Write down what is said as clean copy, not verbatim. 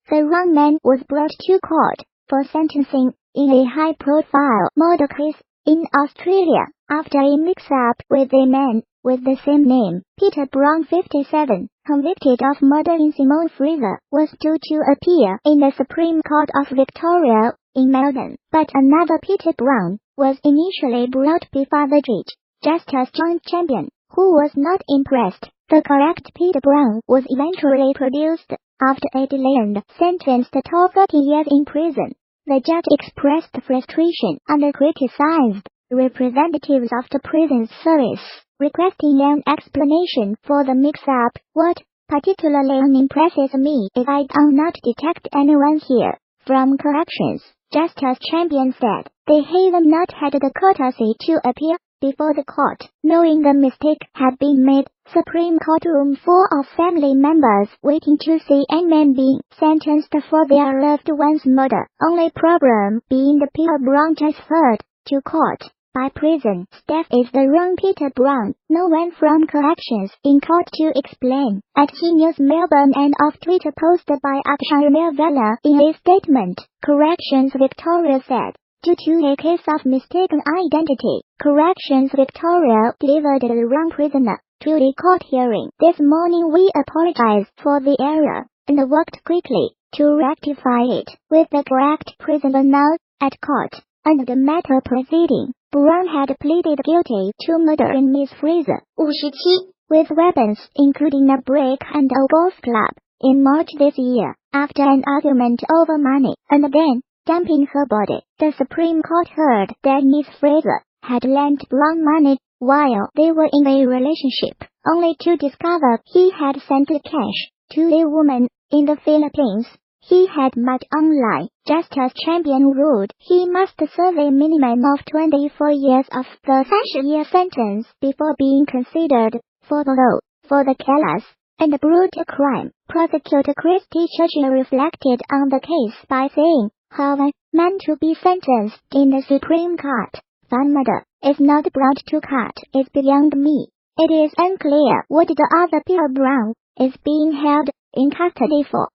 The wrong man was brought to court for sentencing in a high-profile murder case in Australia after a mix-up with a man with the same name. Peter Brown, 57, convicted of murdering Simone Fraser, was due to appear in the Supreme Court of Victoria in Melbourne, but another Peter Brown was initially brought before the judge, Justice John Champion, who was not impressed. The correct Peter Brown was eventually produced after a delay and sentenced to 30 years in prison. The judge expressed frustration and criticized representatives of the prison service, requesting an explanation for the mix-up. What particularly unimpresses me is I do not detect anyone here from corrections, Justice Champion said. They have not had the courtesy to appear before the court, knowing the mistake had been made. Supreme courtroom full of family members waiting to see a man being sentenced for their loved one's murder. Only problem being the Peter Brown transferred to court by prison staff is the wrong Peter Brown. No one from corrections in court to explain. At News Melbourne and of Twitter posted by Akshay Vella in a statement, Corrections Victoria said, due to a case of mistaken identity, Corrections Victoria delivered the wrong prisoner to the court hearing. This morning we apologize for the error and worked quickly to rectify it with the correct prisoner now at court. Under the matter proceeding, Brown had pleaded guilty to murdering Miss Fraser, 57, with weapons including a brick and a golf club, in March this year, after an argument over money, and then dumping her body. The Supreme Court heard that Miss Fraser had lent Brown money while they were in a relationship, only to discover he had sent the cash to a woman in the Philippines he had met online. Justice Champion ruled he must serve a minimum of 24 years of the 30-year sentence before being considered for the law for the callous and brutal crime. Prosecutor Christy Churchill reflected on the case by saying, "How a man to be sentenced in the Supreme Court for murder is not brought to court is beyond me. It is unclear what the other Peter Brown is being held in custody for."